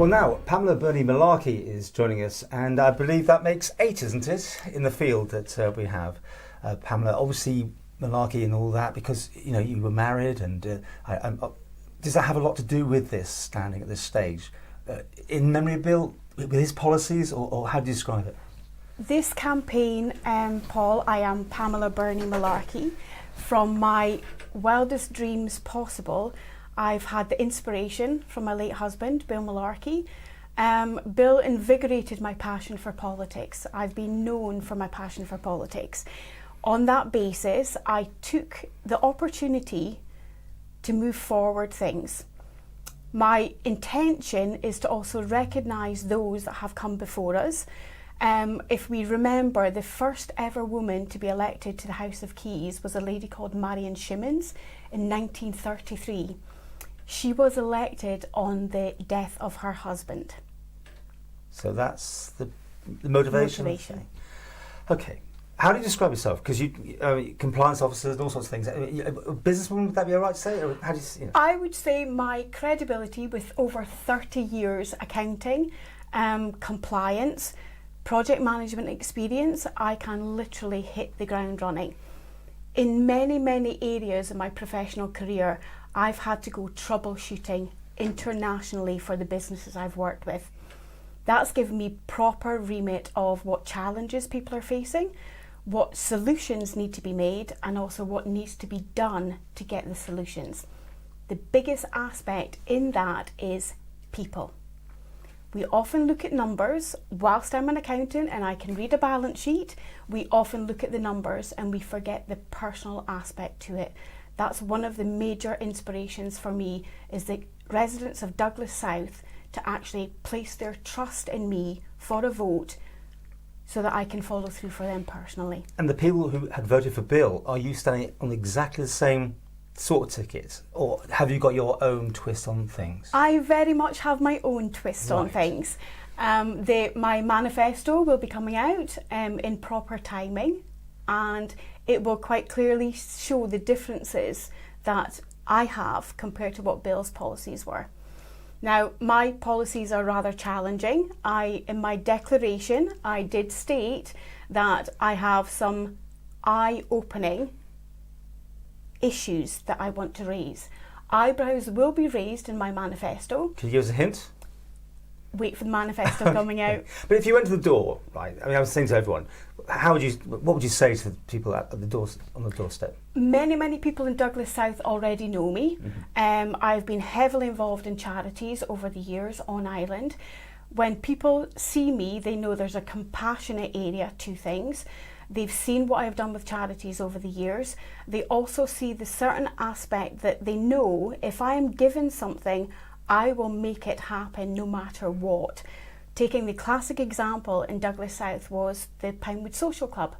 Well, now, Pamela Birnie-Malarkey is joining us, and I believe that makes 8, isn't it, in the field that we have. Pamela, obviously, Malarkey and all that, because, you know, you were married, and does that have a lot to do with this, standing at this stage? In memory of Bill, with his policies, or how do you describe it? This campaign, Paul, I am Pamela Birnie-Malarkey. From my wildest dreams possible, I've had the inspiration from my late husband, Bill Malarkey. Bill invigorated my passion for politics. I've been known for my passion for politics. On that basis, I took the opportunity to move forward things. My intention is to also recognise those that have come before us. If we remember, the first ever woman to be elected to the House of Keys was a lady called Marion Shimmons in 1933. She was elected on the death of her husband. So that's the motivation. Okay. How do you describe yourself? Because you compliance officers and all sorts of things. A businesswoman, would that be all right to say? Or how do you, I would say my credibility with over 30 years accounting, compliance, project management experience, I can literally hit the ground running. In many, many areas of my professional career, I've had to go troubleshooting internationally for the businesses I've worked with. That's given me proper remit of what challenges people are facing, what solutions need to be made, and also what needs to be done to get the solutions. The biggest aspect in that is people. We often look at numbers. Whilst I'm an accountant and I can read a balance sheet, we often look at the numbers and we forget the personal aspect to it. That's one of the major inspirations for me, is the residents of Douglas South to actually place their trust in me for a vote so that I can follow through for them personally. And the people who had voted for Bill, are you standing on exactly the same sort of tickets, or have you got your own twist on things? I very much have my own twist on things. My manifesto will be coming out in proper timing, and it will quite clearly show the differences that I have compared to what Bill's policies were. Now, my policies are rather challenging. In my declaration, I did state that I have some eye-opening issues that I want to raise. Eyebrows will be raised in my manifesto. Can you give us a hint? Wait for the manifesto coming out. But if you went to the door, right? I mean, I was saying to everyone, what would you say to the people at the doors, on the doorstep? Many people in Douglas South already know me. Mm-hmm. I've been heavily involved in charities over the years on island. When people see me, they know there's a compassionate area to things. They've seen what I've done with charities over the years. They also see the certain aspect that they know if I am given something, I will make it happen no matter what. Taking the classic example in Douglas South was the Pinewood Social Club.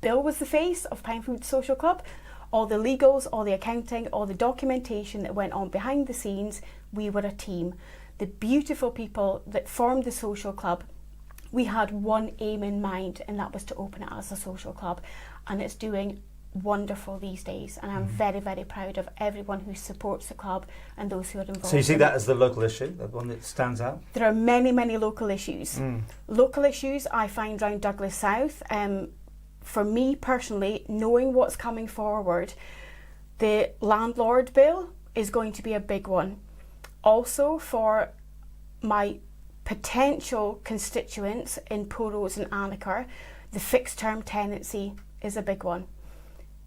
Bill was the face of Pinewood Social Club. All the legals, all the accounting, all the documentation that went on behind the scenes, we were a team. The beautiful people that formed the social club, we had one aim in mind, and that was to open it as a social club, and it's doing wonderful these days, and I'm very, very proud of everyone who supports the club and those who are involved. So you see that as the local issue, the one that stands out? There are many local issues. Local issues I find around Douglas South. For me personally, knowing what's coming forward, the landlord bill is going to be a big one. Also, for my potential constituents in Porose and Annaker, the fixed term tenancy is a big one.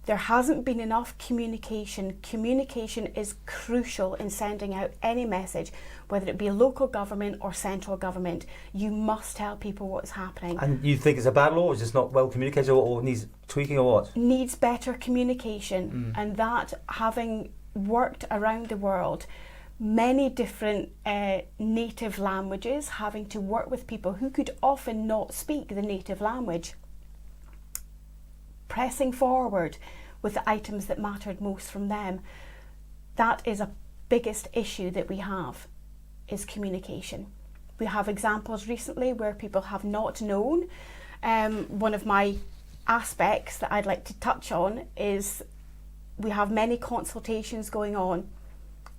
There hasn't been enough communication. Communication is crucial in sending out any message, whether it be local government or central government. You must tell people what's happening. And you think it's a bad law, or is it not well communicated, or needs tweaking, or what? Needs better communication. And that, having worked around the world, many different native languages, having to work with people who could often not speak the native language, pressing forward with the items that mattered most from them. That is a biggest issue that we have, is communication. We have examples recently where people have not known. One of my aspects that I'd like to touch on is we have many consultations going on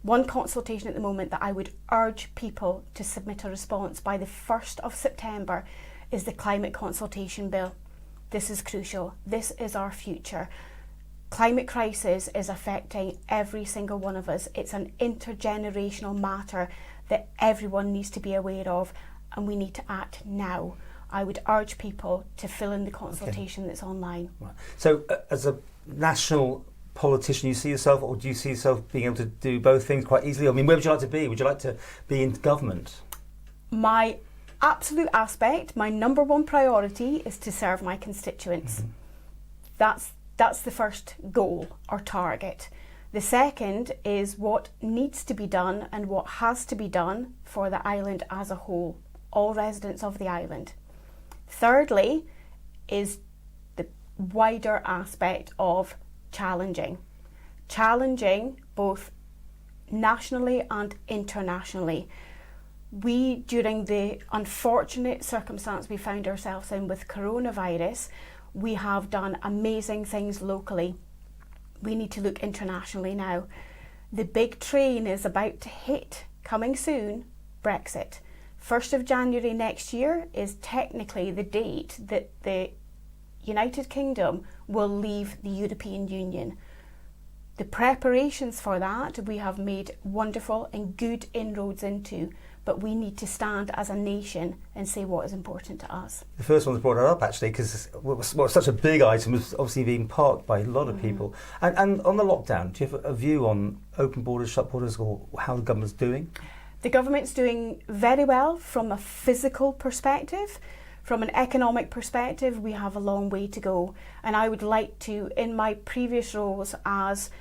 One consultation at the moment that I would urge people to submit a response by the 1st of September is the climate consultation bill. This is crucial. This is our future. Climate crisis is affecting every single one of us. It's an intergenerational matter that everyone needs to be aware of, and we need to act now. I would urge people to fill in the consultation that's online. Right. So as a national politician, you see yourself, or do you see yourself being able to do both things quite easily? I mean, where would you like to be? Would you like to be in government? My absolute aspect, my number one priority is to serve my constituents. That's the first goal or target. The second is what needs to be done and what has to be done for the island as a whole, all residents of the island. Thirdly is the wider aspect of challenging both nationally and internationally. We, during the unfortunate circumstance we found ourselves in with coronavirus, we have done amazing things locally. We need to look internationally now. The big train is about to hit, coming soon, Brexit. 1st of January next year is technically the date that the United Kingdom will leave the European Union. The preparations for that we have made wonderful and good inroads into, but we need to stand as a nation and say what is important to us. The first one that brought it up, actually, because what was such a big item was obviously being parked by a lot of people. And on the lockdown, do you have a view on open borders, shut borders, or how the government's doing? The government's doing very well from a physical perspective. From an economic perspective, we have a long way to go. And I would like to, in my previous roles as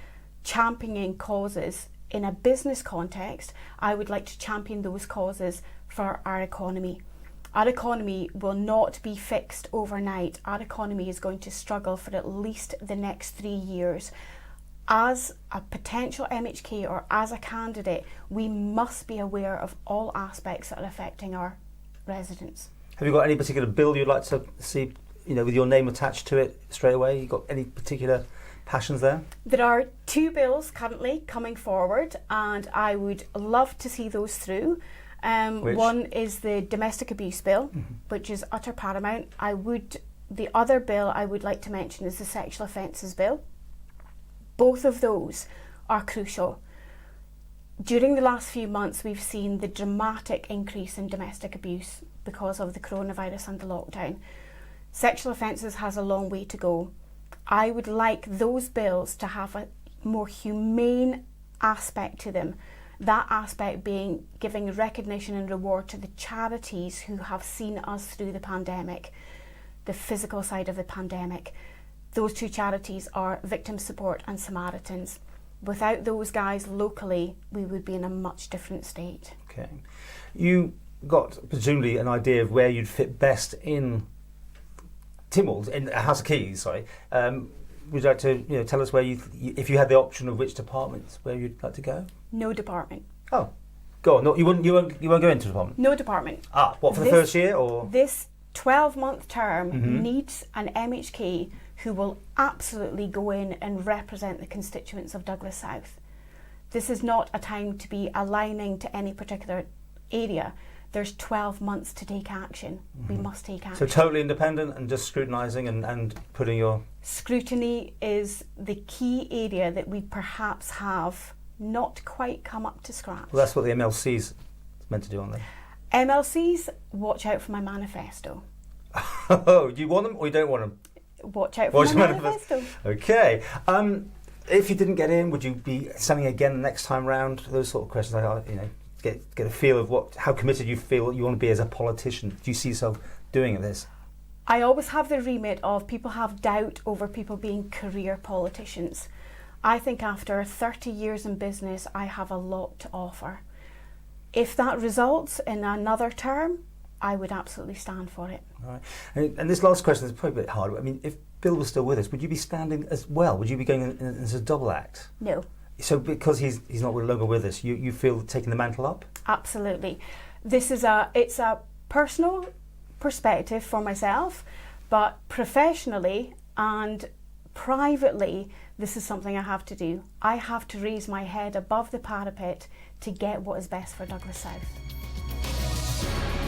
championing causes in a business context, I would like to champion those causes for our economy. Our economy will not be fixed overnight. Our economy is going to struggle for at least the next 3 years. As a potential MHK or as a candidate, we must be aware of all aspects that are affecting our residents. Have you got any particular bill you'd like to see, with your name attached to it straight away? You got any particular passions there? There are 2 bills currently coming forward, and I would love to see those through. One is the domestic abuse bill, which is utter paramount. The other bill I would like to mention is the sexual offences bill. Both of those are crucial. During the last few months, we've seen the dramatic increase in domestic abuse because of the coronavirus and the lockdown. Sexual offences has a long way to go. I would like those bills to have a more humane aspect to them. That aspect being giving recognition and reward to the charities who have seen us through the pandemic, the physical side of the pandemic. Those 2 charities are Victim Support and Samaritans. Without those guys locally, we would be in a much different state. Okay. You got presumably an idea of where you'd fit best in Tynwald, in House of Keys, sorry. Would you like to tell us where if you had the option of which departments, where you'd like to go? No department. Oh, go on. No, you won't go into the department? No department. What, for the first year, or? This 12-month term needs an MHK who will absolutely go in and represent the constituents of Douglas South. This is not a time to be aligning to any particular area. There's 12 months to take action. We must take action. So totally independent and just scrutinising and putting your... Scrutiny is the key area that we perhaps have not quite come up to scratch. Well, that's what the MLC's meant to do, aren't they? MLCs, watch out for my manifesto. Oh, do you want them or you don't want them? Watch out for my manifesto. Okay. If you didn't get in, would you be standing again the next time round? Those sort of questions, get a feel of how committed you feel you want to be as a politician. Do you see yourself doing this? I always have the remit of people have doubt over people being career politicians. I think after 30 years in business, I have a lot to offer. If that results in another term, I would absolutely stand for it. All right. And this last question is probably a bit hard. I mean, if Bill was still with us, would you be standing as well? Would you be going in as a double act? No. So because he's not no longer with us, you feel taking the mantle up? Absolutely. It's a personal perspective for myself, but professionally and privately, this is something I have to do. I have to raise my head above the parapet to get what is best for Douglas South.